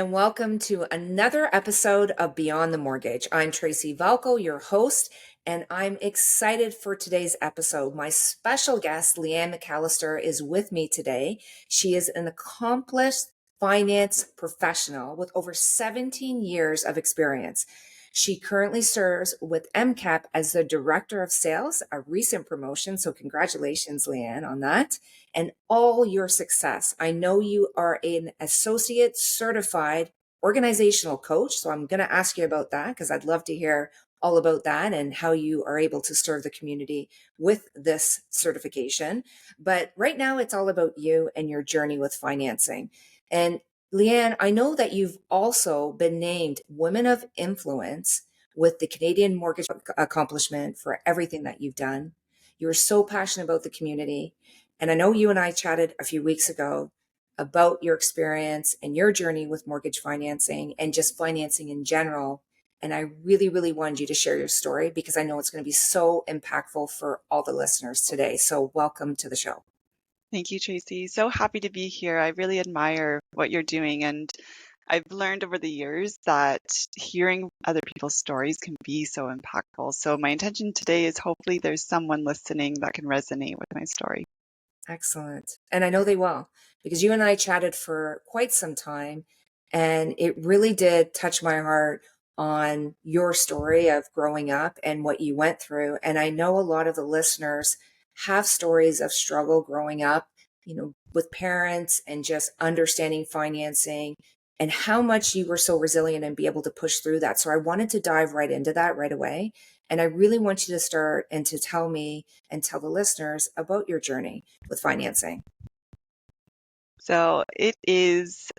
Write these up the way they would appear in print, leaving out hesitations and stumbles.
and welcome to another episode of Beyond the Mortgage. I'm Tracy Valco, your host, and I'm excited for today's episode. My special guest, Lee-Ann McEllister, is with me today. She is an accomplished finance professional with over 17 years of experience. She currently serves with MCAP as the Director of Sales, a recent promotion. So congratulations, Lee-Ann, on that and all your success. I know you are an associate certified organizational coach. So I'm going to ask you about that because I'd love to hear all about that and how you are able to serve the community with this certification. But right now, it's all about you and your journey with financing. And Lee-Ann, I know that you've also been named Women of Influence with the Canadian Mortgage Accomplishment for everything that you've done. You're so passionate about the community. And I know you and I chatted a few weeks ago about your experience and your journey with mortgage financing and just financing in general. And I really, really wanted you to share your story because I know it's going to be so impactful for all the listeners today. So welcome to the show. Thank you, Tracy. So happy to be here. I really admire what you're doing. And I've learned over the years that hearing other people's stories can be so impactful. So my intention today is hopefully there's someone listening that can resonate with my story. Excellent. And I know they will because you and I chatted for quite some time and it really did touch my heart on your story of growing up and what you went through. And I know a lot of the listeners have stories of struggle growing up, with parents and just understanding financing and how much you were so resilient and be able to push through that. So I wanted to dive right into that right away. And I really want you to start and to tell me and tell the listeners about your journey with financing. So it is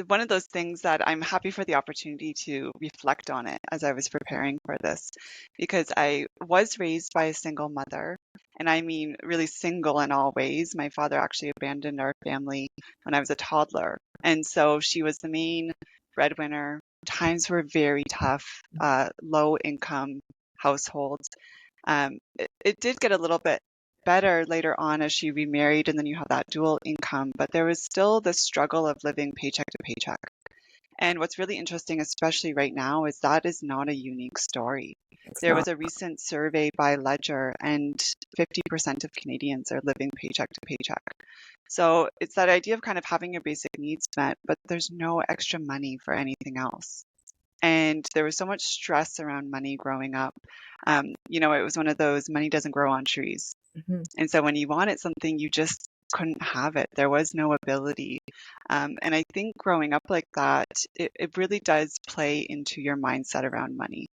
one of those things that I'm happy for the opportunity to reflect on it as I was preparing for this, because I was raised by a single mother. And I mean, really single in all ways. My father actually abandoned our family when I was a toddler. And so she was the main breadwinner. Times were very tough, low income households. It did get a little bit better later on as she remarried, and then you have that dual income, but there was still the struggle of living paycheck to paycheck. And what's really interesting, especially right now, is that is not a unique story. It's There not. was a recent survey by Ledger, and 50% of Canadians are living paycheck to paycheck. So it's that idea of kind of having your basic needs met, but there's no extra money for anything else. And there was so much stress around money growing up. It was one of those money doesn't grow on trees. Mhm. And so when you wanted something, you just couldn't have it. There was no ability. And I think growing up like that, it really does play into your mindset around money.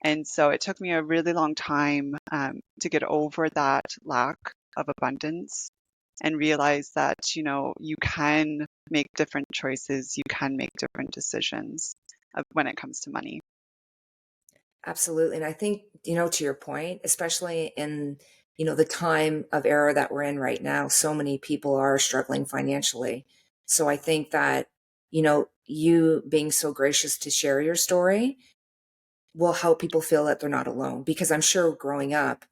And so it took me a really long time to get over that lack of abundance and realize that, you can make different choices, you can make different decisions when it comes to money. Absolutely. And I think, to your point, especially in, the time of era that we're in right now, so many people are struggling financially. So I think that, you being so gracious to share your story will help people feel that they're not alone because I'm sure growing up,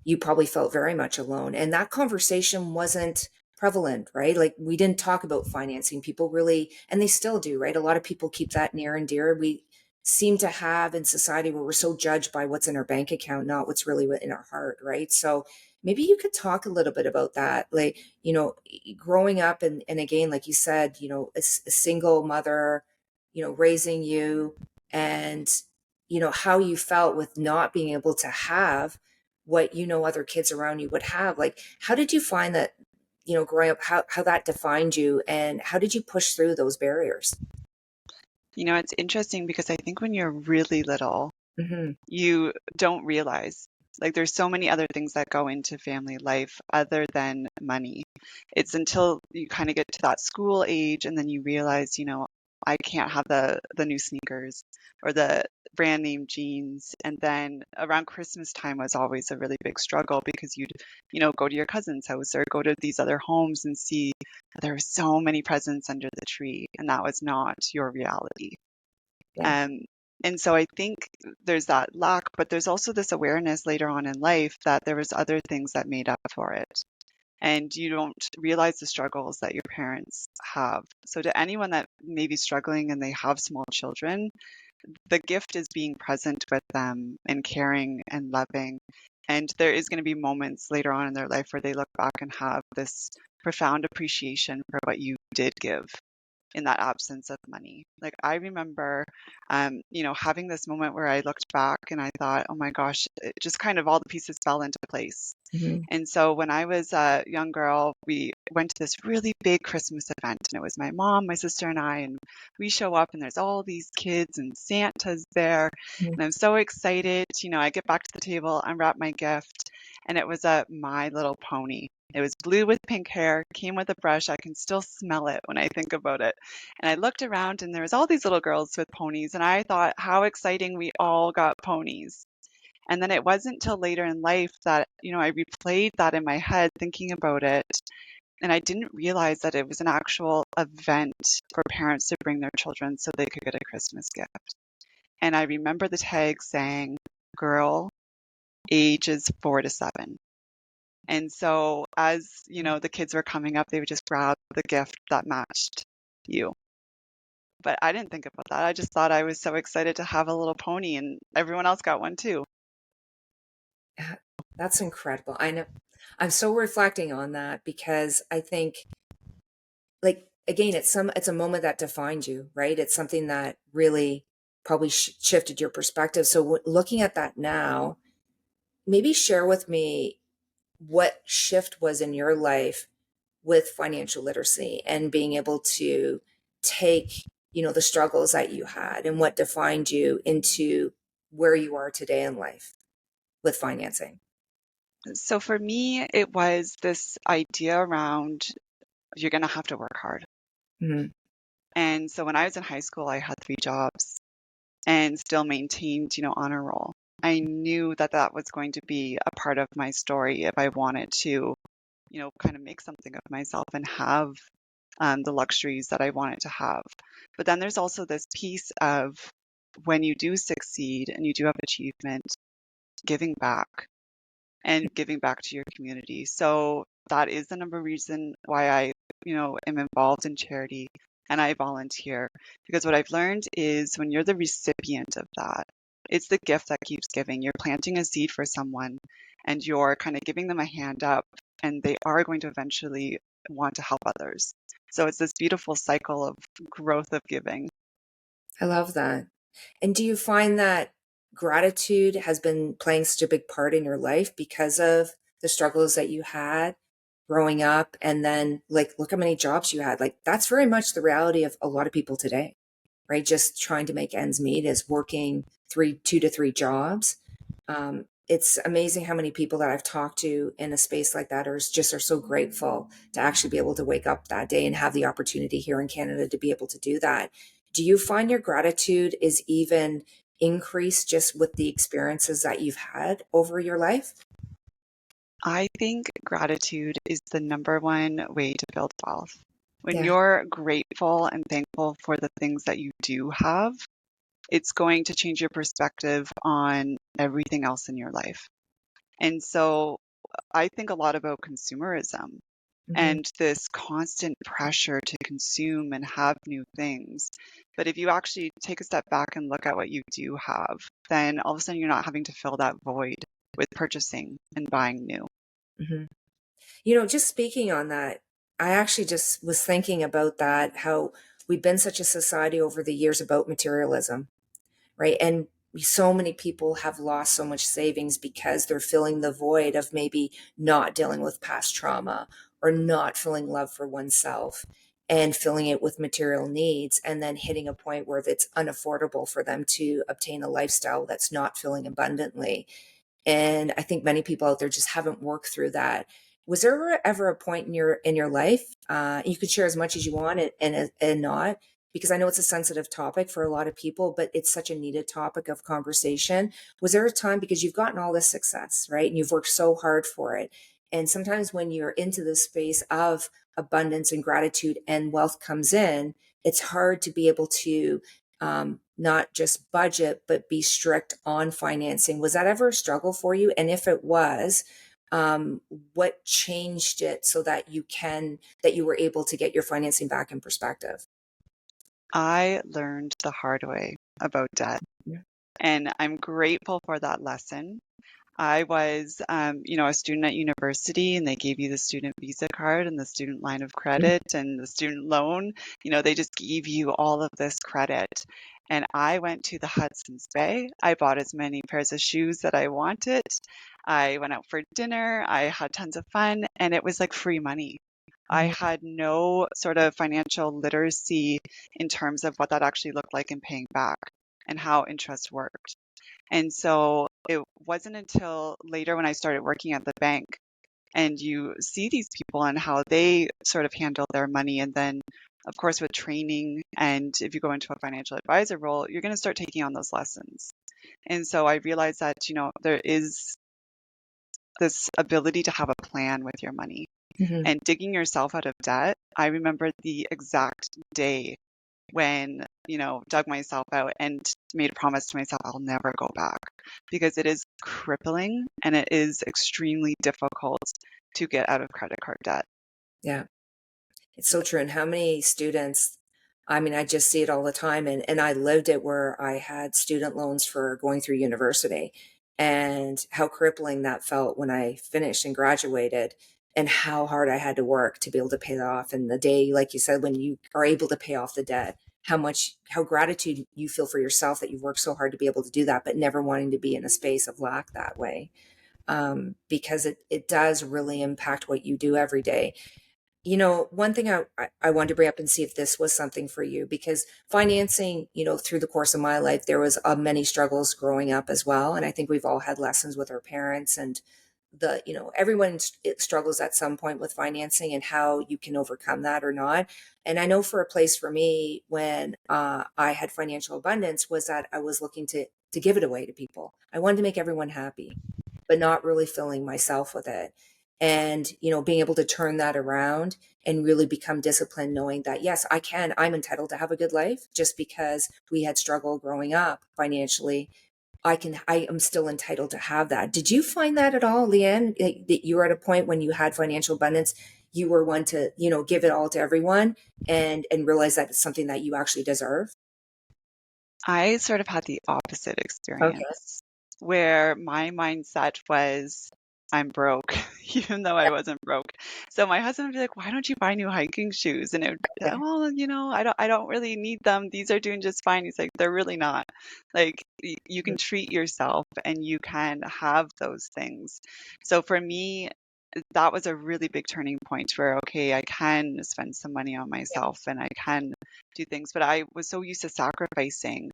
you probably felt very much alone. And that conversation wasn't prevalent, right? Like we didn't talk about financing. People really, and they still do, right? A lot of people keep that near and dear. We seem to have in society where we're so judged by what's in our bank account, not what's really in our heart, right? So maybe you could talk a little bit about that. Like, growing up and again, like you said, a single mother, raising you and how you felt with not being able to have what other kids around you would have. Like how did you find that growing up, how that defined you and how did you push through those barriers? It's interesting because I think when you're really little, Hmm. you don't realize like there's so many other things that go into family life other than money. It's until you kind of get to that school age and then you realize, I can't have the new sneakers or the brand name jeans. And then around Christmas time was always a really big struggle because you'd, go to your cousin's house or go to these other homes and see there were so many presents under the tree, and that was not your reality. Yeah. Um, and so I think there's that lack, but there's also this awareness later on in life that there was other things that made up for it. and you don't realize the struggles that your parents have. So to anyone that may be struggling and they have small children, the gift is being present with them and caring and loving. And there is going to be moments later on in their life where they look back and have this profound appreciation for what you did give in that absence of money. Like I remember, having this moment where I looked back and I thought, oh my gosh, it just kind of all the pieces fell into place. Hmm. And so when I was a young girl, we went to this really big Christmas event, and it was my mom, my sister, and I. And we show up, and there's all these kids, and Santa's there. And I'm so excited. I get back to the table, unwrap my gift, and it was a My Little Pony. It was blue with pink hair, came with a brush. I can still smell it when I think about it. And I looked around, and there was all these little girls with ponies, and I thought, how exciting we all got ponies. And then it wasn't till later in life that, I replayed that in my head thinking about it. And I didn't realize that it was an actual event for parents to bring their children so they could get a Christmas gift. And I remember the tag saying, girl, ages 4 to 7. And so as, the kids were coming up, they would just grab the gift that matched you. But I didn't think about that. I just thought I was so excited to have a little pony, and everyone else got one too. Yeah, that's incredible. I know I'm so reflecting on that because I think, like, again, it's a moment that defined you, right? It's something that really probably shifted your perspective. So looking at that now, maybe share with me what shift was in your life with financial literacy and being able to take, the struggles that you had and what defined you into where you are today in life with financing. So for me, it was this idea around you're going to have to work hard. Hmm. And so when I was in high school, I had 3 jobs and still maintained, honor roll. I knew that that was going to be a part of my story if I wanted to, kind of make something of myself and have the luxuries that I wanted to have. But then there's also this piece of when you do succeed and you do have achievement, giving back and giving back to your community. So that is the number reason why I, am involved in charity and I volunteer. Because what I've learned is when you're the recipient of that, it's the gift that keeps giving. You're planting a seed for someone and you're kind of giving them a hand up, and they are going to eventually want to help others. So it's this beautiful cycle of growth of giving. I love that. And do you find that gratitude has been playing such a big part in your life because of the struggles that you had growing up? And then, like, look how many jobs you had. Like, that's very much the reality of a lot of people today, right? Just trying to make ends meet is working 2 to 3 jobs. It's amazing how many people that I've talked to in a space like that are so grateful to actually be able to wake up that day and have the opportunity here in Canada to be able to do that. Do you find your gratitude is even increased just with the experiences that you've had over your life? I think gratitude is the number one way to build wealth. When Yeah. you're grateful and thankful for the things that you do have, it's going to change your perspective on everything else in your life. And so I think a lot about consumerism Hmm. and this constant pressure to consume and have new things. But if you actually take a step back and look at what you do have, then all of a sudden you're not having to fill that void with purchasing and buying new. Hmm. Just speaking on that, I actually just was thinking about that, how we've been such a society over the years about materialism, right? And so many people have lost so much savings because they're filling the void of maybe not dealing with past trauma or not feeling love for oneself and filling it with material needs, and then hitting a point where it's unaffordable for them to obtain a lifestyle that's not filling abundantly. And I think many people out there just haven't worked through that. Was there ever a point in your life, you could share as much as you want, and not, because I know it's a sensitive topic for a lot of people, but it's such a needed topic of conversation. Was there a time, because you've gotten all this success, right? And you've worked so hard for it. And sometimes when you're into the space of abundance and gratitude and wealth comes in, it's hard to be able to not just budget, but be strict on financing. Was that ever a struggle for you? And if it was, um, what changed it so that you were able to get your financing back in perspective? I learned the hard way about debt, Yeah. and I'm grateful for that lesson. I was, a student at university, and they gave you the student visa card and the student line of credit and the student loan. They just gave you all of this credit. And I went to the Hudson's Bay. I bought as many pairs of shoes that I wanted. I went out for dinner. I had tons of fun, and it was like free money. I Mhm. had no sort of financial literacy in terms of what that actually looked like in paying back and how interest worked. And so it wasn't until later when I started working at the bank and you see these people and how they sort of handle their money. And then, of course, with training and if you go into a financial advisor role, you're going to start taking on those lessons. And so I realized that, there is this ability to have a plan with your money Mhm. and digging yourself out of debt. I remember the exact day when, dug myself out and made a promise to myself, I'll never go back because it is crippling and it is extremely difficult to get out of credit card debt. Yeah. It's so true. And how many students, I mean, I just see it all the time. And I lived it where I had student loans for going through university and how crippling that felt when I finished and graduated and how hard I had to work to be able to pay that off. And the day, like you said, when you are able to pay off the debt, how gratitude you feel for yourself that you've worked so hard to be able to do that, but never wanting to be in a space of lack that way. Because it does really impact what you do every day. One thing I wanted to bring up and see if this was something for you, because financing, through the course of my life, there was many struggles growing up as well. And I think we've all had lessons with our parents and everyone it struggles at some point with financing and how you can overcome that or not. And I know for a place for me when I had financial abundance was that I was looking to give it away to people. I wanted to make everyone happy, but not really filling myself with it. And, being able to turn that around and really become disciplined, knowing that, yes, I'm entitled to have a good life just because we had struggle growing up financially. I am still entitled to have that. Did you find that at all, Lee-Ann, that you were at a point when you had financial abundance, you were one to, give it all to everyone and realize that it's something that you actually deserve? I sort of had the opposite Okay. experience where my mindset was, I'm broke, even though I wasn't broke. So my husband would be like, "Why don't you buy new hiking shoes?" And it would, Okay. well, I don't really need them. These are doing just fine. He's like, they're really not. Like you can treat yourself and you can have those things. So for me, that was a really big turning point where, okay, I can spend some money on myself and I can do things, but I was so used to sacrificing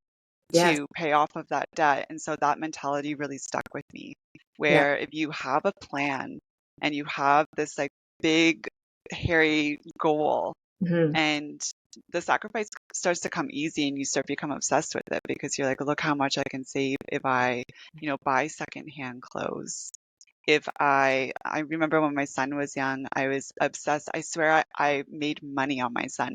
Yes. to pay off of that debt. And so that mentality really stuck with me, Yeah. where if you have a plan and you have this like big, hairy goal Hmm. and the sacrifice starts to come easy and you start become obsessed with it because you're like, look how much I can save if I, buy secondhand clothes. If I remember when my son was young, I was obsessed. I swear I made money on my son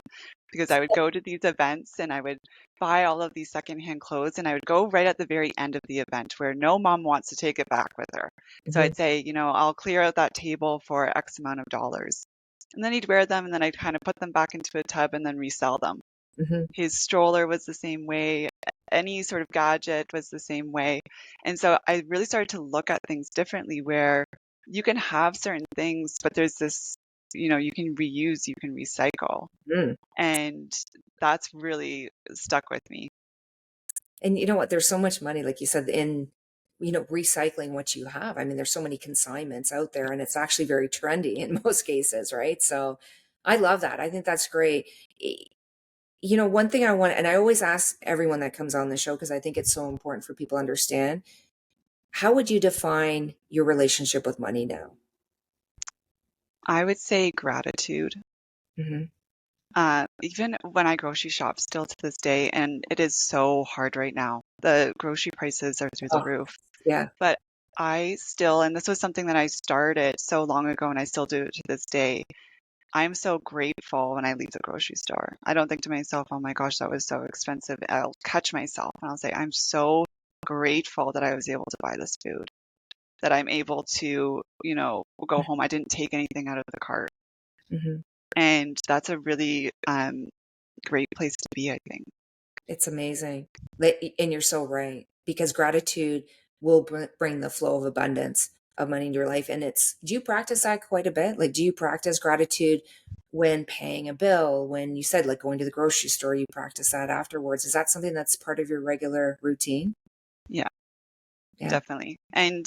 because I would go to these events and I would buy all of these secondhand clothes and I would go right at the very end of the event where no mom wants to take it back with her. So Hmm. I'd say, I'll clear out that table for X amount of dollars. And then he'd wear them and then I'd kind of put them back into a tub and then resell them. Hmm. His stroller was the same way. Any sort of gadget was the same way. And so I really started to look at things differently where you can have certain things, but there's this, you can reuse, you can recycle. Mm. And that's really stuck with me. And you know what? There's so much money, like you said, in recycling what you have. I mean, there's so many consignments out there, and it's actually very trendy in most cases, right? So, I love that. I think that's great. One thing I want, and I always ask everyone that comes on the show because I think it's so important for people to understand. How would you define your relationship with money now? I would say gratitude. Hmm. Even when I grocery shop still to this day, and it is so hard right now. The grocery prices are through the Oh, roof. yeah. But I still, and this was something that I started so long ago and I still do it to this day. I'm so grateful when I leave the grocery store. I don't think to myself, oh my gosh, that was so expensive. I'll catch myself and I'll say, I'm so grateful that I was able to buy this food. that I'm able to, go home. I didn't take anything out of the cart. Mm-hmm. And that's a really great place to be, I think. It's amazing. And you're so right, because gratitude will bring the flow of abundance of money into your life. And do you practice that quite a bit? Like, do you practice gratitude when paying a bill? When you said like going to the grocery store, you practice that afterwards. Is that something that's part of your regular routine? Yeah, Yeah. definitely. And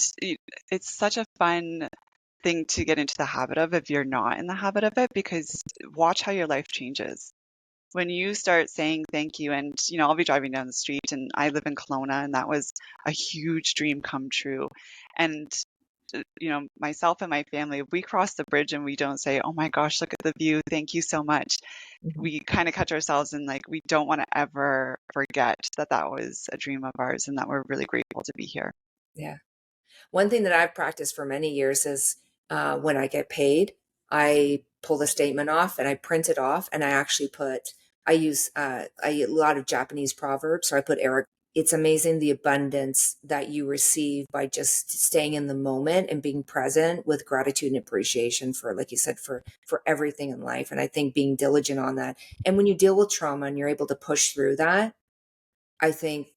it's such a fun thing to get into the habit of if you're not in the habit of it, because watch how your life changes. When you start saying thank you, and I'll be driving down the street, and I live in Kelowna, and that was a huge dream come true. And myself and my family, if we cross the bridge and we don't say, "Oh my gosh, look at the view, thank you so much," Mhm. we kind of catch ourselves, and like we don't want to ever forget that that was a dream of ours and that we're really grateful to be here. Yeah. One thing that I've practiced for many years is when I get paid, I pull the statement off and I print it off, and I actually I use a lot of Japanese proverbs. So I put Eric. It's amazing the abundance that you receive by just staying in the moment and being present with gratitude and appreciation for, like you said, for everything in life. And I think being diligent on that. And when you deal with trauma and you're able to push through that, I think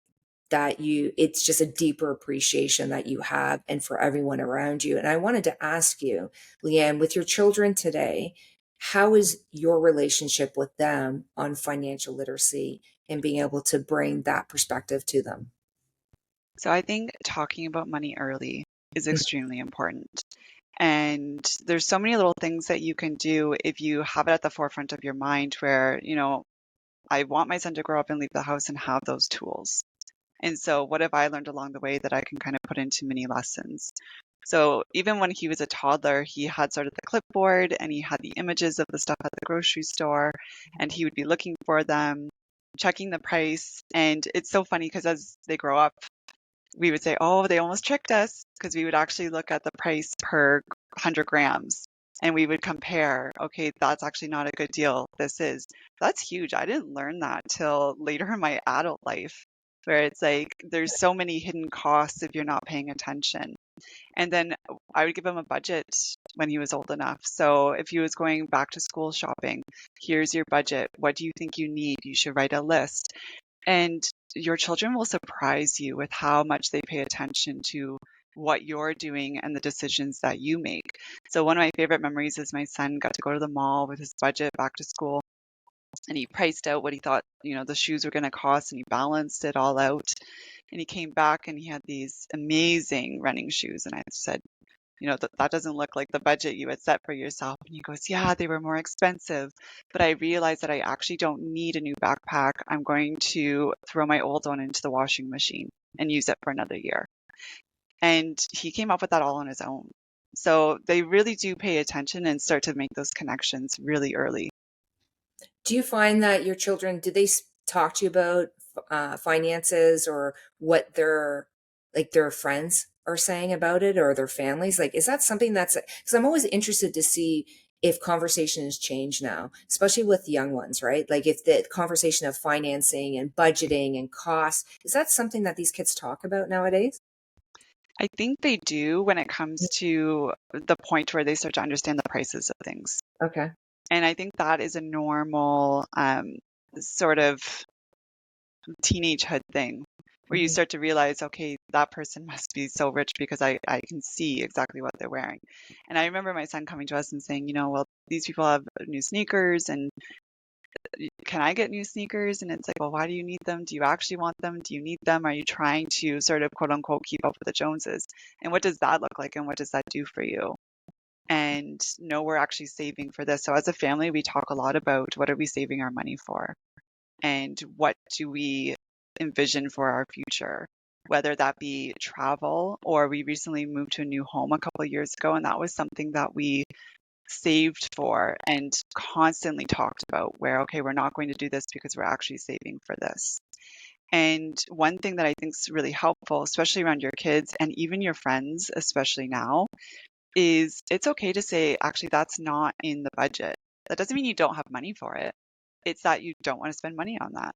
that it's just a deeper appreciation that you have and for everyone around you. And I wanted to ask you, Lee-Ann, with your children today, how is your relationship with them on financial literacy and being able to bring that perspective to them? So I think talking about money early is extremely important. And there's so many little things that you can do if you have it at the forefront of your mind where, I want my son to grow up and leave the house and have those tools. And so what have I learned along the way that I can kind of put into mini lessons? So even when he was a toddler, he had sort of the clipboard and he had the images of the stuff at the grocery store, and he would be looking for them, checking the price. And it's so funny because as they grow up, we would say, oh, they almost tricked us, because we would actually look at the price per 100 grams and we would compare, okay, that's actually not a good deal. This is. That's huge. I didn't learn that till later in my adult life, where it's like there's so many hidden costs if you're not paying attention. And then I would give him a budget when he was old enough. So if he was going back to school shopping, here's your budget. What do you think you need? You should write a list. And your children will surprise you with how much they pay attention to what you're doing and the decisions that you make. So one of my favorite memories is my son got to go to the mall with his budget back to school, and he priced out what he thought, the shoes were going to cost, and he balanced it all out. And he came back and he had these amazing running shoes. And I said, that doesn't look like the budget you had set for yourself. And he goes, yeah, they were more expensive, but I realized that I actually don't need a new backpack. I'm going to throw my old one into the washing machine and use it for another year. And he came up with that all on his own. So they really do pay attention and start to make those connections really early. Do you find that your children, do they talk to you about finances, or what their friends are saying about it, or their families? Like, is that something because I'm always interested to see if conversation has changed now, especially with young ones, right? Like, if the conversation of financing and budgeting and costs, is that something that these kids talk about nowadays? I think they do when it comes to the point where they start to understand the prices of things. Okay. And I think that is a normal sort of teenagehood thing where you Mhm. start to realize, okay, that person must be so rich because I can see exactly what they're wearing. And I remember my son coming to us and saying, well, these people have new sneakers, and can I get new sneakers? And it's like, well, why do you need them? Do you actually want them? Do you need them? Are you trying to sort of quote unquote keep up with the Joneses? And what does that look like? And what does that do for you? And no, we're actually saving for this. So as a family, we talk a lot about what are we saving our money for? And what do we envision for our future, whether that be travel, or we recently moved to a new home a couple of years ago, and that was something that we saved for and constantly talked about, where, okay, we're not going to do this because we're actually saving for this. And one thing that I think is really helpful, especially around your kids and even your friends, especially now, is it's okay to say, actually, that's not in the budget. That doesn't mean you don't have money for it. It's that you don't want to spend money on that.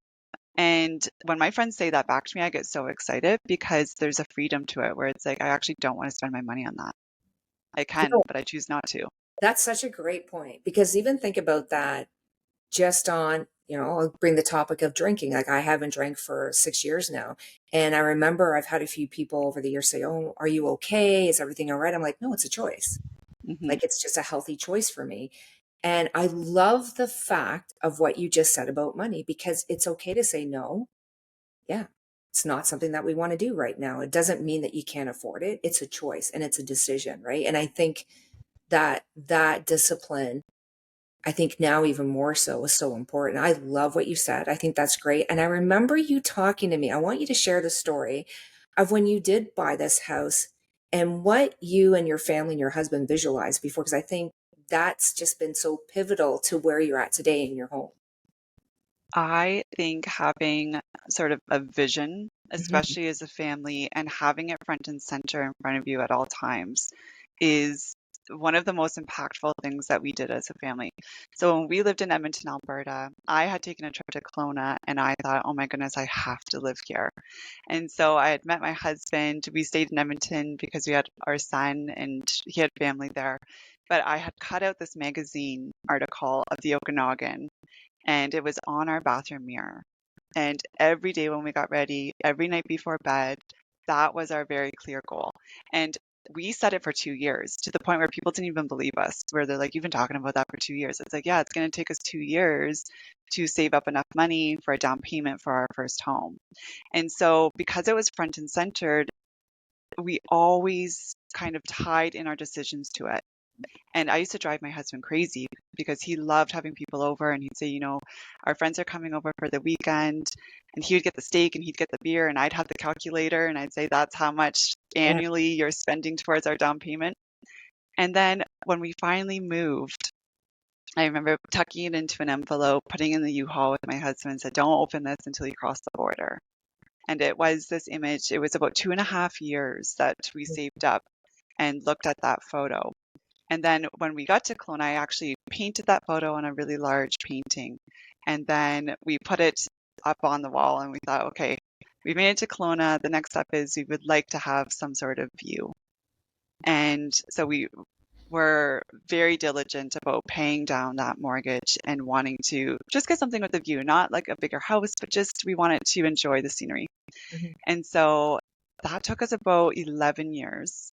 And when my friends say that back to me, I get so excited because there's a freedom to it where it's like, I actually don't want to spend my money on that. I You can, know, but I choose not to. that's such a great point because even think about that just on, I'll bring the topic of drinking. Like I haven't drank for 6 years now. And I remember I've had a few people over the years say, "Oh, are you okay? Is everything all right?" I'm like, no, it's a choice. Hmm. Like it's just a healthy choice for me. And I love the fact of what you just said about money because it's okay to say no. Yeah. It's not something that we want to do right now. It doesn't mean that you can't afford it. It's a choice and it's a decision, right? And I think that discipline, I think now even more so, is so important. I love what you said. I think that's great. And I remember you talking to me. I want you to share the story of when you did buy this house and what you and your family and your husband visualized before, because I think that's just been so pivotal to where you're at today in your home. I think having sort of a vision, Mhm. especially as a family, and having it front and center in front of you at all times is one of the most impactful things that we did as a family. So when we lived in Edmonton, Alberta, I had taken a trip to Kelowna and I thought, oh my goodness, I have to live here. And so I had met my husband. We stayed in Edmonton because we had our son and he had family there. But I had cut out this magazine article of the Okanagan and it was on our bathroom mirror. And every day when we got ready, every night before bed, that was our very clear goal. And we set it for 2 years to the point where people didn't even believe us, where they're like, you've been talking about that for 2 years. It's like, yeah, it's going to take us 2 years to save up enough money for a down payment for our first home. And so, because it was front and centered, we always kind of tied in our decisions to it. And I used to drive my husband crazy because he loved having people over and he'd say, our friends are coming over for the weekend. And he would get the steak and he'd get the beer and I'd have the calculator and I'd say, that's how much Yeah. annually you're spending towards our down payment. And then when we finally moved, I remember tucking it into an envelope, putting it in the U-Haul with my husband and said, don't open this until you cross the border. And it was this image, it was about 2.5 years that we saved up and looked at that photo. And then when we got to Kelowna, I actually painted that photo on a really large painting. And then we put it up on the wall and we thought, okay, we made it to Kelowna. The next step is we would like to have some sort of view. And so we were very diligent about paying down that mortgage and wanting to just get something with a view, not like a bigger house, but just we wanted to enjoy the scenery. Mhm. And so that took us about 11 years.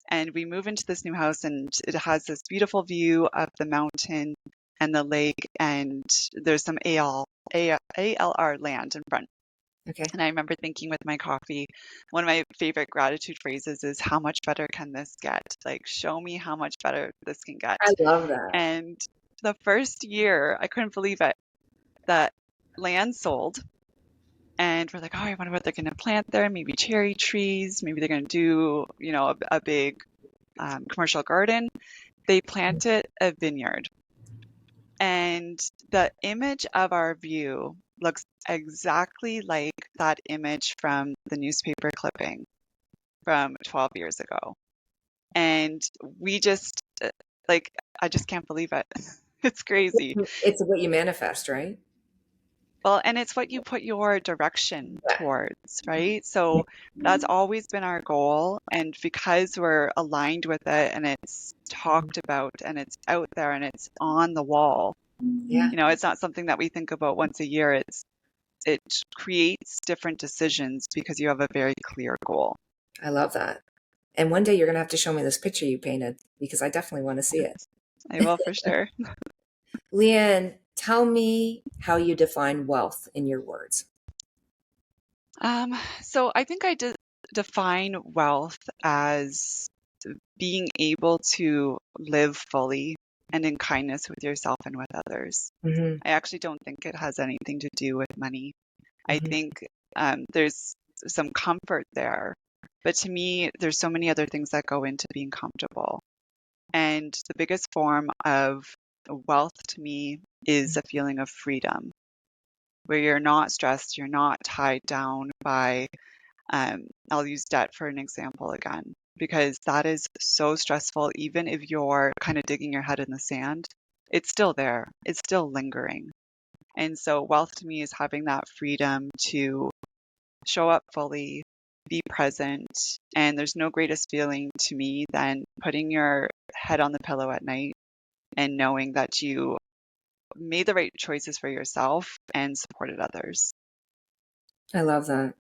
And we move into this new house, and it has this beautiful view of the mountain and the lake, and there's some ALR land in front. Okay. And I remember thinking with my coffee, one of my favorite gratitude phrases is, how much better can this get? Like, show me how much better this can get. I love that. And the first year, I couldn't believe it. That land sold, and we're like, oh, I wonder what they're going to plant there. Maybe cherry trees. Maybe they're going to do, a big commercial garden. They planted a vineyard. And the image of our view looks exactly like that image from the newspaper clipping from 12 years ago. And we just, like, I just can't believe it. It's crazy. It's what you manifest, right? Well, and it's what you put your direction towards, right? So that's always been our goal. And because we're aligned with it and it's talked about and it's out there and it's on the wall, Yeah, it's not something that we think about once a year. It creates different decisions because you have a very clear goal. I love that. And one day you're gonna have to show me this picture you painted because I definitely want to see it. I will for sure. Lee-Ann, tell me how you define wealth in your words. So I think define wealth as being able to live fully and in kindness with yourself and with others. Hmm. I actually don't think it has anything to do with money. I Hmm. think there's some comfort there. But to me, there's so many other things that go into being comfortable. And the biggest form of wealth to me is a feeling of freedom, where you're not stressed, you're not tied down by, I'll use debt for an example again, because that is so stressful. Even if you're kind of digging your head in the sand, it's still there, it's still lingering. And so wealth to me is having that freedom to show up fully, be present. And there's no greatest feeling to me than putting your head on the pillow at night and knowing that you made the right choices for yourself and supported others. I love that.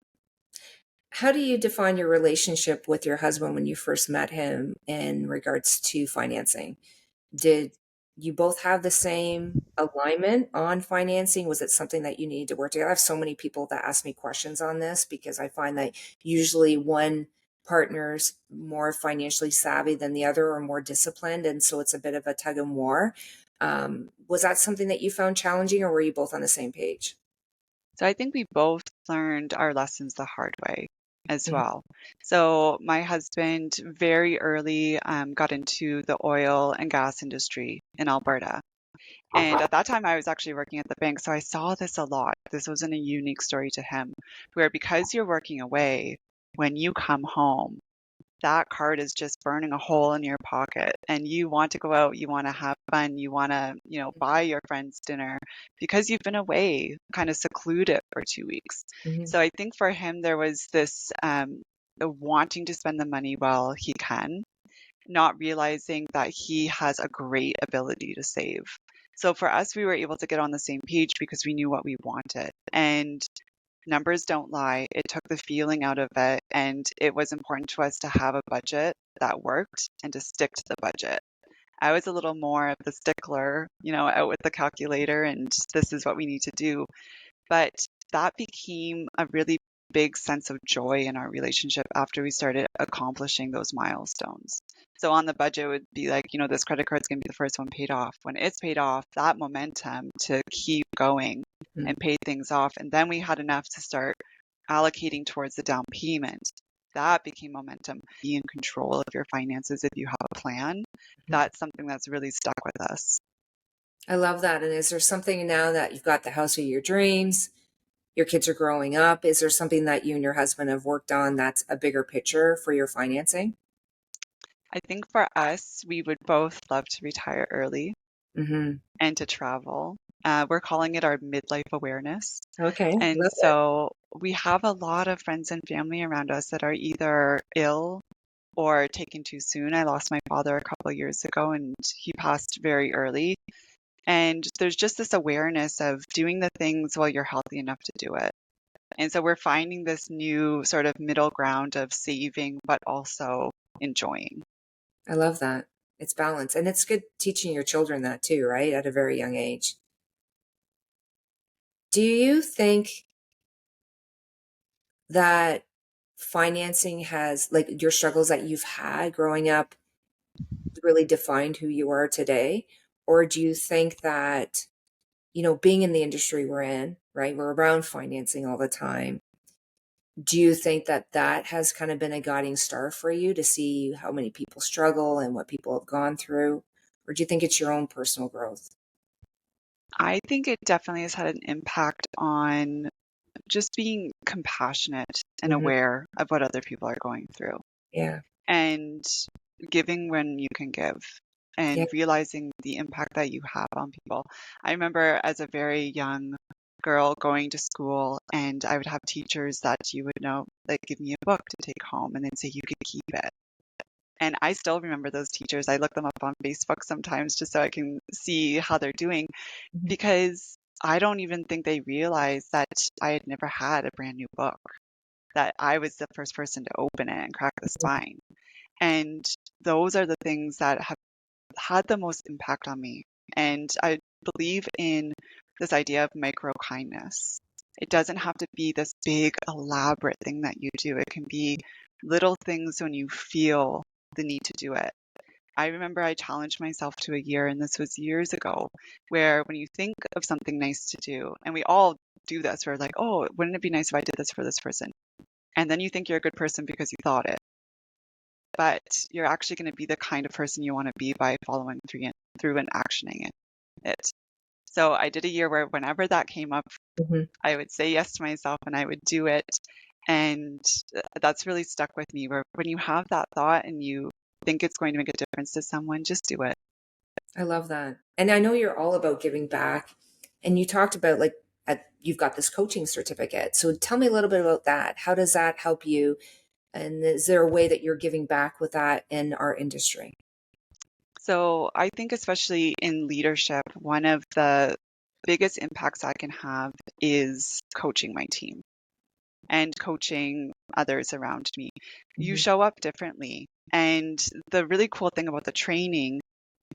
How do you define your relationship with your husband when you first met him in regards to financing? Did you both have the same alignment on financing? Was it something that you needed to work together? I have so many people that ask me questions on this because I find that usually one partner's more financially savvy than the other or more disciplined. And so it's a bit of a tug and war. Was that something that you found challenging or were you both on the same page? So I think we both learned our lessons the hard way as Mhm. well. So my husband very early got into the oil and gas industry in Alberta. And at that time, I was actually working at the bank. So I saw this a lot. This wasn't a unique story to him, where because you're working away, when you come home, that card is just burning a hole in your pocket and you want to go out, you want to have fun, you want to, buy your friends dinner because you've been away, kind of secluded for 2 weeks. Mhm. So I think for him, there was this wanting to spend the money while he can, not realizing that he has a great ability to save. So for us, we were able to get on the same page because we knew what we wanted. And numbers don't lie. It took the feeling out of it, and it was important to us to have a budget that worked and to stick to the budget. I was a little more of the stickler, out with the calculator, and this is what we need to do. But that became a really big sense of joy in our relationship after we started accomplishing those milestones. So on the budget would be like, this credit card's going to be the first one paid off. When it's paid off, that momentum to keep going Mhm. and pay things off. And then we had enough to start allocating towards the down payment. That became momentum. Be in control of your finances if you have a plan. Mhm. That's something that's really stuck with us. I love that. And is there something now that you've got the house of your dreams? Your kids are growing up. Is there something that you and your husband have worked on that's a bigger picture for your financing? I think for us, we would both love to retire early Hmm. and to travel. We're calling it our midlife awareness. Okay, And love it. so we have a lot of friends and family around us that are either ill or taken too soon. I lost my father a couple of years ago and he passed very early. And there's just this awareness of doing the things while you're healthy enough to do it. And so we're finding this new sort of middle ground of saving, but also enjoying. I love that. It's balance. And it's good teaching your children that too, right? At a very young age. Do you think that financing has, like, your struggles that you've had growing up really defined who you are today? Or do you think that, being in the industry we're in, right? We're around financing all the time. Do you think that that has kind of been a guiding star for you to see how many people struggle and what people have gone through? Or do you think it's your own personal growth? I think it definitely has had an impact on just being compassionate and Mhm. aware of what other people are going through Yeah. and giving when you can give Yeah. and realizing the impact that you have on people. I remember as a very young girl going to school and I would have teachers that you would know, like give me a book to take home and they'd say you could keep it. And I still remember those teachers. I look them up on Facebook sometimes just so I can see how they're doing Mhm. because I don't even think they realized that I had never had a brand new book, that I was the first person to open it and crack the spine. And those are the things that have had the most impact on me. And I believe in this idea of micro kindness. It doesn't have to be this big, elaborate thing that you do. It can be little things when you feel the need to do it. I remember I challenged myself to a year, and this was years ago, where when you think of something nice to do, and we all do this, we're like, oh, wouldn't it be nice if I did this for this person? And then you think you're a good person because you thought it, but you're actually going to be the kind of person you want to be by following through and actioning it. So I did a year where whenever that came up, Mhm. I would say yes to myself and I would do it. And that's really stuck with me where when you have that thought and you think it's going to make a difference to someone, just do it. I love that. And I know you're all about giving back And you talked about like you've got this coaching certificate. So tell me a little bit about that. How does that help you? And is there a way that you're giving back with that in our industry? So I think, especially in leadership, one of the biggest impacts I can have is coaching my team and coaching others around me. You Hmm. show up differently. And the really cool thing about the training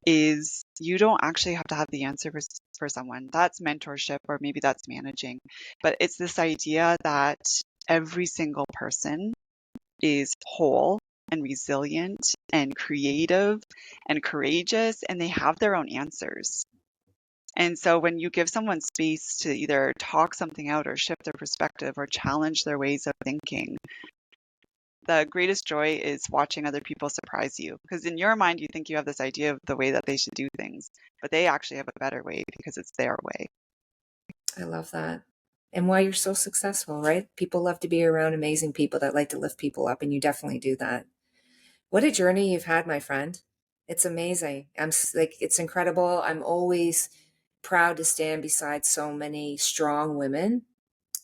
is you don't actually have to have the answer for someone. That's mentorship, or maybe that's managing. But it's this idea that every single person is whole and resilient and creative and courageous, and they have their own answers. And so when you give someone space to either talk something out or shift their perspective or challenge their ways of thinking, the greatest joy is watching other people surprise you. Because in your mind, you think you have this idea of the way that they should do things, but they actually have a better way because it's their way. I love that. And why you're so successful, right? People love to be around amazing people that like to lift people up, and you definitely do that. What a journey you've had, my friend. It's amazing. Like, it's incredible. I'm always proud to stand beside so many strong women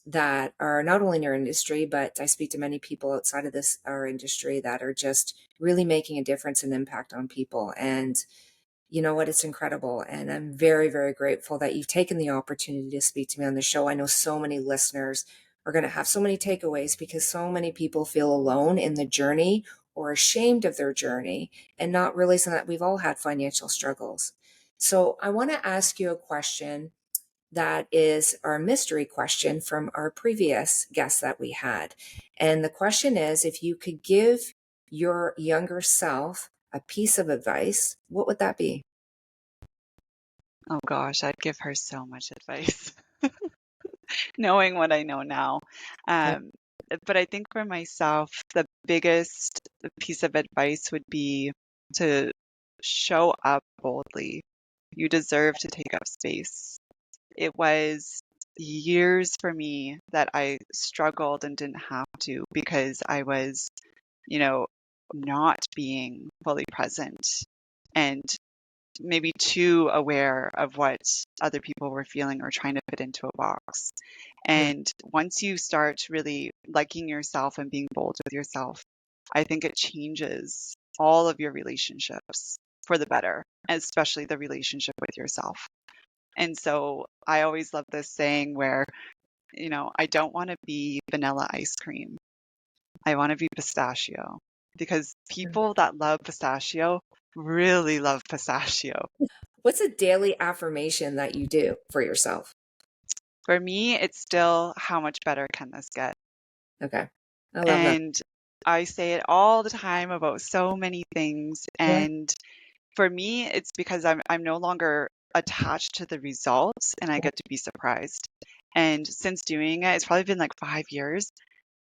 that are not only in our industry, but I speak to many people outside of this, our industry, that are just really making a difference and impact on people. And you know what? It's incredible. And I'm very, very grateful that you've taken the opportunity to speak to me on the show. I know so many listeners are going to have so many takeaways because so many people feel alone in the journey or ashamed of their journey and not realizing that we've all had financial struggles. So I want to ask you a question that is our mystery question from our previous guest that we had. And the question is, if you could give your younger self a piece of advice, what would that be? Oh gosh, I'd give her so much advice, knowing what I know now. Okay. Um, but I think for myself, the biggest piece of advice would be to show up boldly. You deserve to take up space. It was years for me that I struggled and didn't have to because I was, you know, not being fully present and maybe too aware of what other people were feeling or trying to fit into a box. Mhm. And once you start really liking yourself and being bold with yourself, I think it changes all of your relationships for the better, especially the relationship with yourself. And so I always love this saying where, I don't want to be vanilla ice cream. I want to be pistachio because people that love pistachio really love pistachio. What's a daily affirmation that you do for yourself? For me, it's still how much better can this get? Okay. I love that. And I say it all the time about so many things. Yeah. And for me, it's because I'm no longer attached to the results and I get to be surprised. And since doing it, it's probably been like 5 years.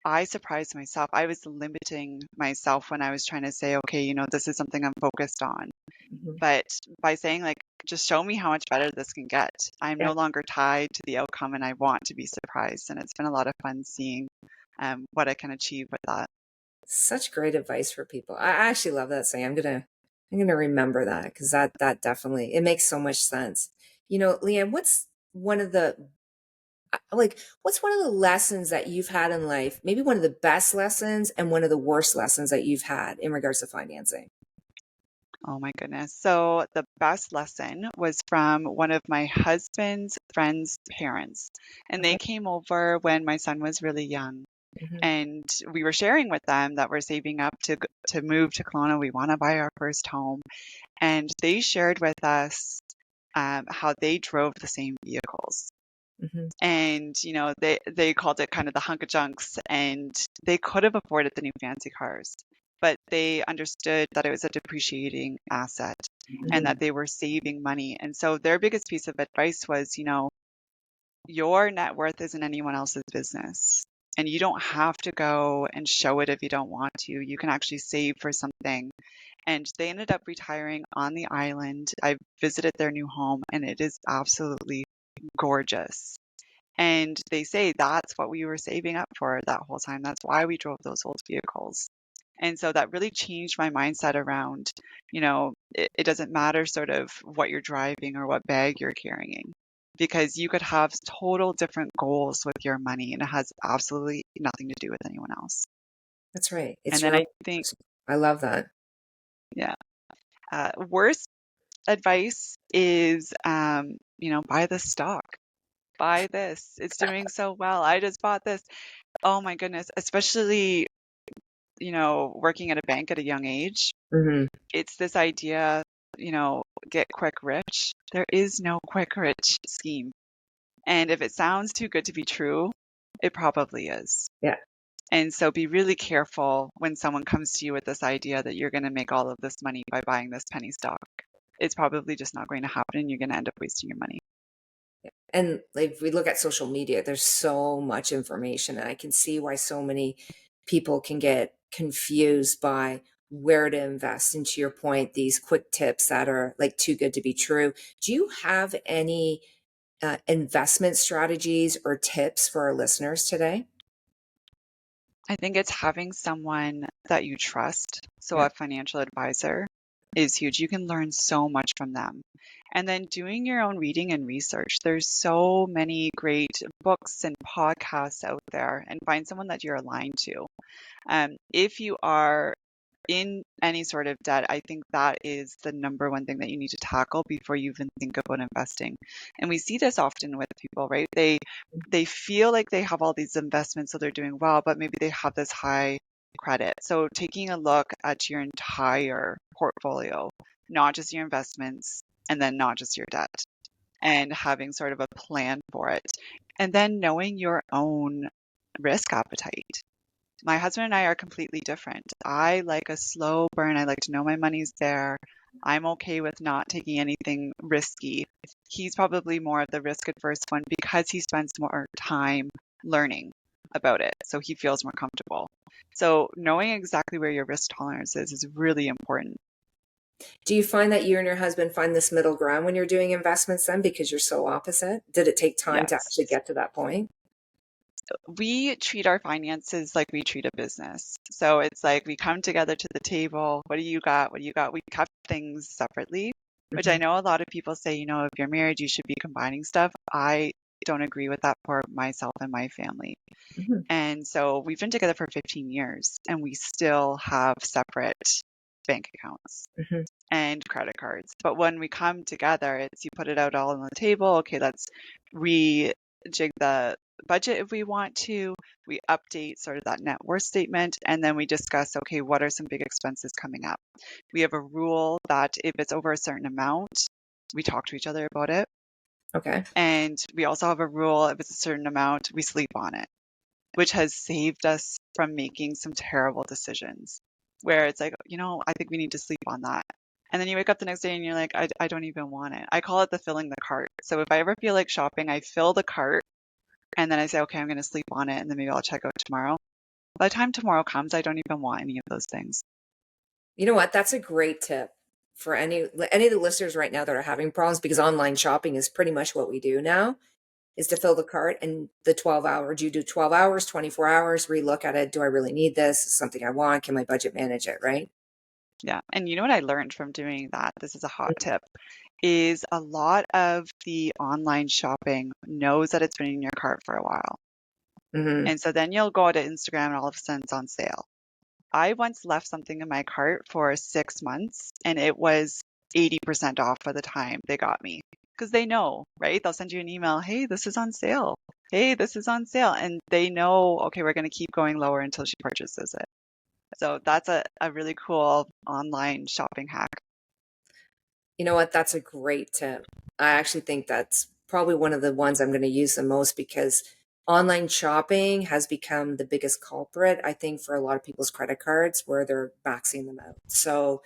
I surprised myself. I was limiting myself when I was trying to say, okay, this is something I'm focused on. Mhm. But by saying, like, just show me how much better this can get, I'm Yeah. no longer tied to the outcome and I want to be surprised. And it's been a lot of fun seeing what I can achieve with that. Such great advice for people. I actually love that saying. I'm gonna remember that because that definitely it makes so much sense. You know, Leanne, what's one of the lessons that you've had in life? Maybe one of the best lessons and one of the worst lessons that you've had in regards to financing. Oh my goodness. So the best lesson was from one of my husband's friend's parents. And they Okay. came over when my son was really young. Hmm. And we were sharing with them that we're saving up to move to Kelowna. We want to buy our first home. And they shared with us how they drove the same vehicles. Hmm. And, they called it kind of the hunk of junks, and they could have afforded the new fancy cars, but they understood that it was a depreciating asset and that Hmm. they were saving money. And so their biggest piece of advice was, your net worth isn't anyone else's business. And you don't have to go and show it if you don't want to. You can actually save for something. And they ended up retiring on the island. I visited their new home and it is absolutely gorgeous. And they say that's what we were saving up for that whole time. That's why we drove those old vehicles. And so that really changed my mindset around, it doesn't matter sort of what you're driving or what bag you're carrying. because you could have total different goals with your money and it has absolutely nothing to do with anyone else. That's right. And It's then your own I think, personal. I love that. yeah, worst advice is, buy the stock, buy this. It's doing so well. I just bought this. Oh my goodness. Especially, working at a bank at a young age. Hmm. It's this idea, you know, get quick rich. There is no quick rich scheme. And if it sounds too good to be true, it probably is. Yeah. And so be really careful when someone comes to you with this idea that you're going to make all of this money by buying this penny stock. It's probably just not going to happen and you're going to end up wasting your money. And like, if we look at social media, there's so much information, and I can see why so many people can get confused by where to invest. And to your point, these quick tips that are like too good to be true. Do you have any investment strategies or tips for our listeners today? I think it's having someone that you trust. So Yeah. a financial advisor is huge. You can learn so much from them. And then doing your own reading and research. There's so many great books and podcasts out there, and find someone that you're aligned to. If you are in any sort of debt, I think that is the number one thing that you need to tackle before you even think about investing. And we see this often with people, right? They feel like they have all these investments, so they're doing well, but maybe they have this high credit. So taking a look at your entire portfolio, not just your investments, and then not just your debt, and having sort of a plan for it. And then knowing your own risk appetite. My husband and I are completely different. I like a slow burn. I like to know my money's there. I'm okay with not taking anything risky. He's probably more of the risk adverse one because he spends more time learning about it. So he feels more comfortable. So knowing exactly where your risk tolerance is really important. Do you find that you and your husband find this middle ground when you're doing investments then, because you're so opposite? Did it take time to actually Yes. get to that point? We treat our finances like we treat a business. So it's like we come together to the table. What do you got? What do you got? We kept things separately, which I Hmm. know a lot of people say, if you're married, you should be combining stuff. I don't agree with that for myself and my family. Hmm. And so we've been together for 15 years and we still have separate bank accounts Hmm. and credit cards. But when we come together, it's you put it out all on the table. Okay, let's rejig the budget if we want to. We update sort of that net worth statement, and then we discuss, okay, what are some big expenses coming up? We have a rule that if it's over a certain amount, we talk to each other about it. Okay. And we also have a rule if it's a certain amount, we sleep on it, which has saved us from making some terrible decisions where it's like, I think we need to sleep on that. And then you wake up the next day and you're like, I don't even want it. I call it the filling the cart. So if I ever feel like shopping, I fill the cart and then I say, okay, I'm going to sleep on it and then maybe I'll check out tomorrow. By the time tomorrow comes, I don't even want any of those things. You know what? That's a great tip for any of the listeners right now that are having problems, because online shopping is pretty much what we do now, is to fill the cart. And the 12 hour, do you do 12 hours, 24 hours, relook at it? Do I really need this? Is it something I want? Can my budget manage it? Right. Yeah. And you know what I learned from doing that? This is a hot tip. Is a lot of the online shopping knows that it's been in your cart for a while. Hmm. And so then you'll go to Instagram and all of a sudden it's on sale. I once left something in my cart for 6 months and it was 80% off by the time they got me. Because they know, right? They'll send you an email, hey, this is on sale. Hey, this is on sale. And they know, okay, we're going to keep going lower until she purchases it. So that's a really cool online shopping hack. You know what? That's a great tip. I actually think that's probably one of the ones I'm going to use the most, because online shopping has become the biggest culprit, I think, for a lot of people's credit cards where they're maxing them out. So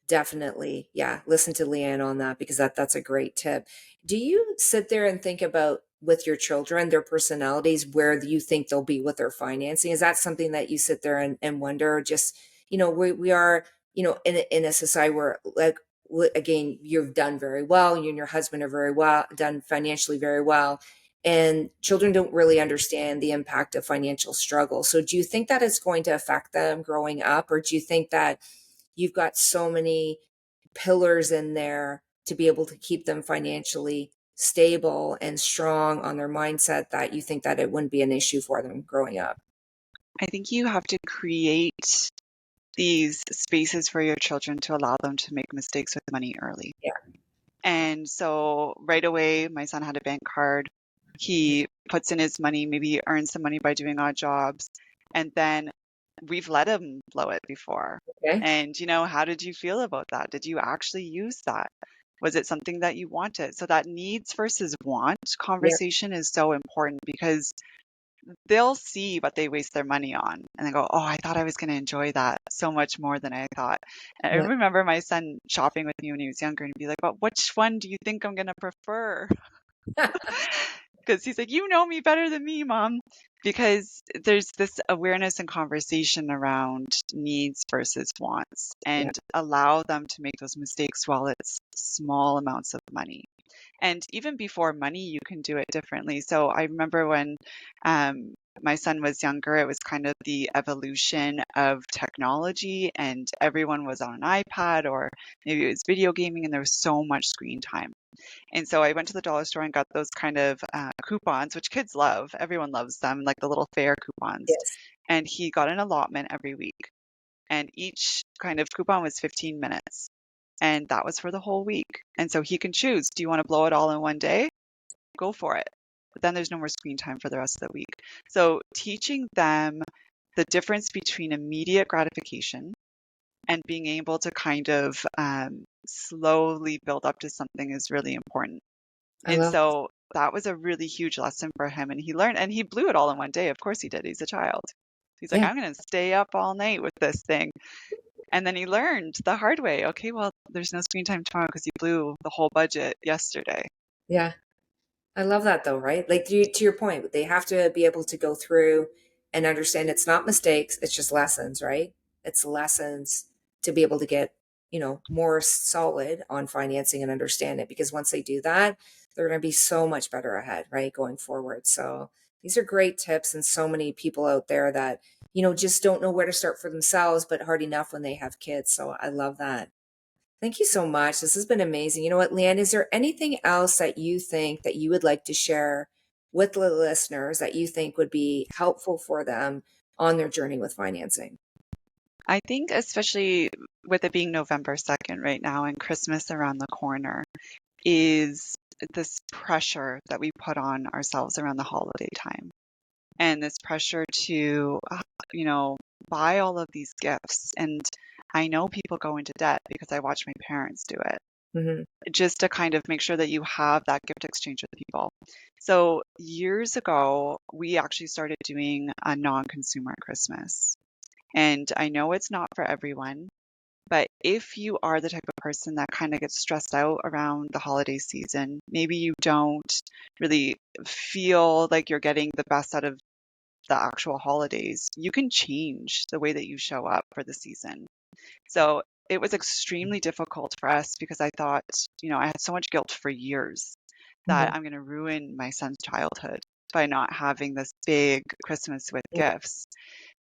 definitely, yeah, listen to Lee-Ann on that, because that's a great tip. Do you sit there and think about with your children, their personalities, where you think they'll be with their financing? Is that something that you sit there and wonder? Just, we are, in a society where, like, again, you've done very well, you and your husband are very well done financially, very well, and children don't really understand the impact of financial struggle. So do you think that it's going to affect them growing up, or do you think that you've got so many pillars in there to be able to keep them financially stable and strong on their mindset that you think that it wouldn't be an issue for them growing up. I think you have to create these spaces for your children to allow them to make mistakes with money early. Yeah. And so right away, my son had a bank card. He puts in his money, maybe earns some money by doing odd jobs. And then we've let him blow it before. Okay. And, how did you feel about that? Did you actually use that? Was it something that you wanted? So that needs versus want Yeah. conversation is so important because they'll see what they waste their money on and they go, oh, I thought I was going to enjoy that so much more than I thought. And I Yeah. remember my son shopping with me when he was younger and be like, but which one do you think I'm going to prefer? Because he's like, you know me better than me, mom. Because there's this awareness and conversation around needs versus wants Yeah. and allow them to make those mistakes while it's small amounts of money. And even before money, you can do it differently. So I remember when my son was younger, it was kind of the evolution of technology, and everyone was on an iPad or maybe it was video gaming, and there was so much screen time. And so I went to the dollar store and got those kind of coupons, which kids love. Everyone loves them, like the little fair coupons. Yes. And he got an allotment every week. And each kind of coupon was 15 minutes. And that was for the whole week. And so he can choose, do you want to blow it all in one day? Go for it. But then there's no more screen time for the rest of the week. So teaching them the difference between immediate gratification and being able to kind of slowly build up to something is really important. I And love. so that was a really huge lesson for him. And he learned, and he blew it all in one day. Of course he did. He's a child. He's like, Yeah. I'm going to stay up all night with this thing. And then he learned the hard way. Okay, well, there's no screen time tomorrow because you blew the whole budget yesterday. Yeah. I love that though, right? Like to your point, they have to be able to go through and understand it's not mistakes, it's just lessons, right? It's lessons to be able to get, more solid on financing and understand it because once they do that, they're going to be so much better ahead, right? Going forward. So these are great tips and so many people out there that, just don't know where to start for themselves, but hard enough when they have kids. So I love that. Thank you so much. This has been amazing. You know what, Lee-Ann, is there anything else that you think that you would like to share with the listeners that you think would be helpful for them on their journey with financing? I think, especially with it being November 2nd right now and Christmas around the corner, is this pressure that we put on ourselves around the holiday time. And this pressure to, you know, buy all of these gifts. And I know people go into debt because I watch my parents do it, Hmm. just to kind of make sure that you have that gift exchange with people. So years ago, we actually started doing a non-consumer Christmas. And I know it's not for everyone, but if you are the type of person that kind of gets stressed out around the holiday season, maybe you don't really feel like you're getting the best out of the actual holidays, you can change the way that you show up for the season. So it was extremely difficult for us because I thought, I had so much guilt for years Hmm. that I'm going to ruin my son's childhood by not having this big Christmas with gifts.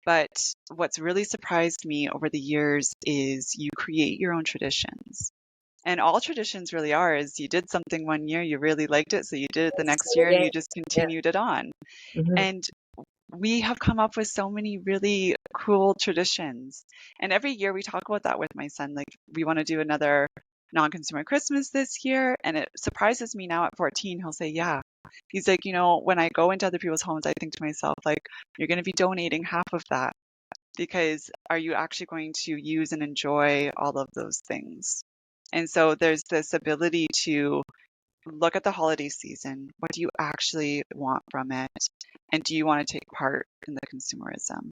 But what's really surprised me over the years is you create your own traditions. And all traditions really are is you did something one year, you really liked it, so you did it the Yes, next year and again. you just Yeah. continued it on. Hmm. And we have come up with so many really cool traditions. And every year we talk about that with my son. Like, we want to do another non consumer Christmas this year. And it surprises me now at 14, he'll say, yeah. He's like, when I go into other people's homes, I think to myself, like, you're going to be donating half of that because are you actually going to use and enjoy all of those things? And so there's this ability to look at the holiday season. What do you actually want from it? And do you want to take part in the consumerism?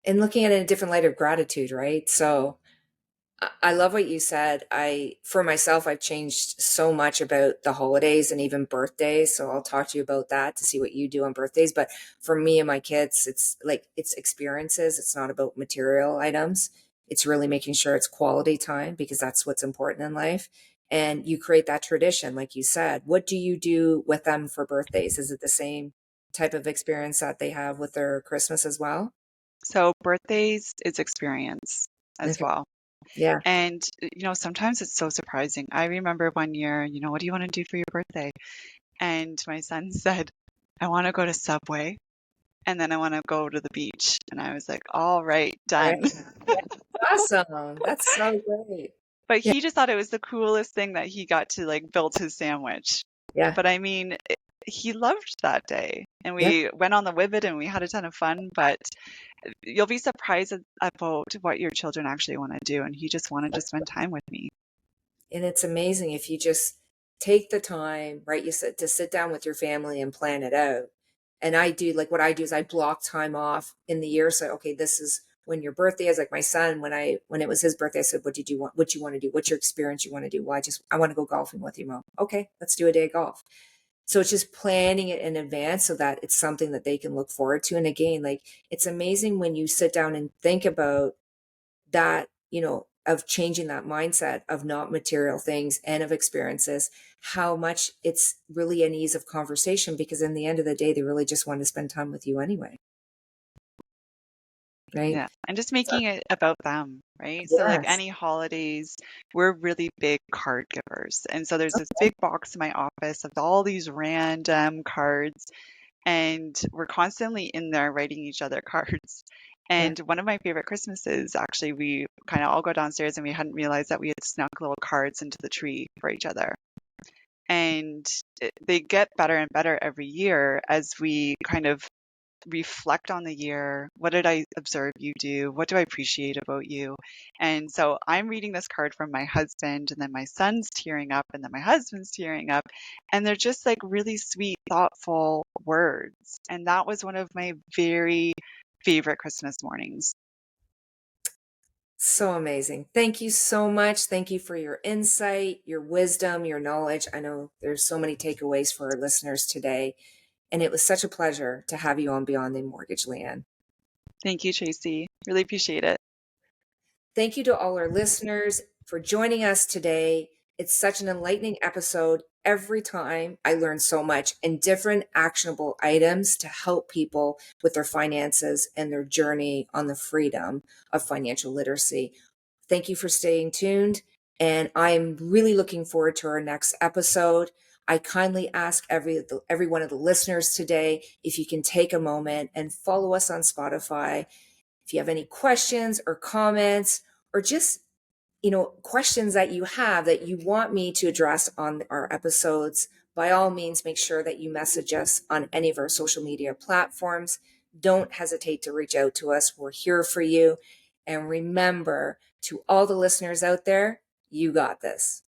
And looking at it in a different light of gratitude, right? So I love what you said. For myself, I've changed so much about the holidays and even birthdays. So I'll talk to you about that to see what you do on birthdays. But for me and my kids, it's like it's experiences. It's not about material items. It's really making sure it's quality time because that's what's important in life. And you create that tradition, like you said. What do you do with them for birthdays? Is it the same type of experience that they have with their Christmas as well? So birthdays is experience as Okay. well. Yeah. And, sometimes it's so surprising. I remember one year, what do you want to do for your birthday? And my son said, I want to go to Subway and then I want to go to the beach. And I was like, all right, Right. done. Awesome. That's so great. But Yeah. he just thought it was the coolest thing that he got to like build his sandwich. Yeah. But I mean, he loved that day. And Yeah. we went on the Whibbit and we had a ton of fun. But you'll be surprised about what your children actually want to do. And he just wanted to spend time with me. And it's amazing if you just take the time, right? You said to sit down with your family and plan it out. And I do like what I do is I block time off in the year. So, okay, this is when your birthday is. Like my son, when it was his birthday, I said, what did you want? What you want to do? What's your experience you want to do? Well, I want to go golfing with you, Mom. Okay, let's do a day of golf. So it's just planning it in advance so that it's something that they can look forward to. And again, like it's amazing when you sit down and think about that, of changing that mindset of not material things and of experiences, how much it's really an ease of conversation because in the end of the day, they really just want to spend time with you anyway. Right. Yeah, and just So, making it about them, right? So like yes. any holidays, we're really big card givers. And so there's this Okay. big box in my office of all these random cards, and we're constantly in there writing each other cards. Yeah. And one of my favorite Christmases, actually, we kind of all go downstairs and we hadn't realized that we had snuck little cards into the tree for each other. And they get better and better every year as we kind of reflect on the year. What did I observe you do? What do I appreciate about you? And so I'm reading this card from my husband, and then my son's tearing up, and then my husband's tearing up. And they're just like really sweet, thoughtful words. And that was one of my very favorite Christmas mornings. So amazing. Thank you so much. Thank you for your insight, your wisdom, your knowledge. I know there's so many takeaways for our listeners today. And it was such a pleasure to have you on Beyond the Mortgage, Lee-Ann. Thank you, Tracy. Really appreciate it. Thank you to all our listeners for joining us today. It's such an enlightening episode. Every time I learn so much and different actionable items to help people with their finances and their journey on the freedom of financial literacy. Thank you for staying tuned. And I'm really looking forward to our next episode. I kindly ask every one of the listeners today if you can take a moment and follow us on Spotify. If you have any questions or comments or just questions that you have that you want me to address on our episodes, by all means, make sure that you message us on any of our social media platforms. Don't hesitate to reach out to us. We're here for you. And remember, to all the listeners out there, you got this.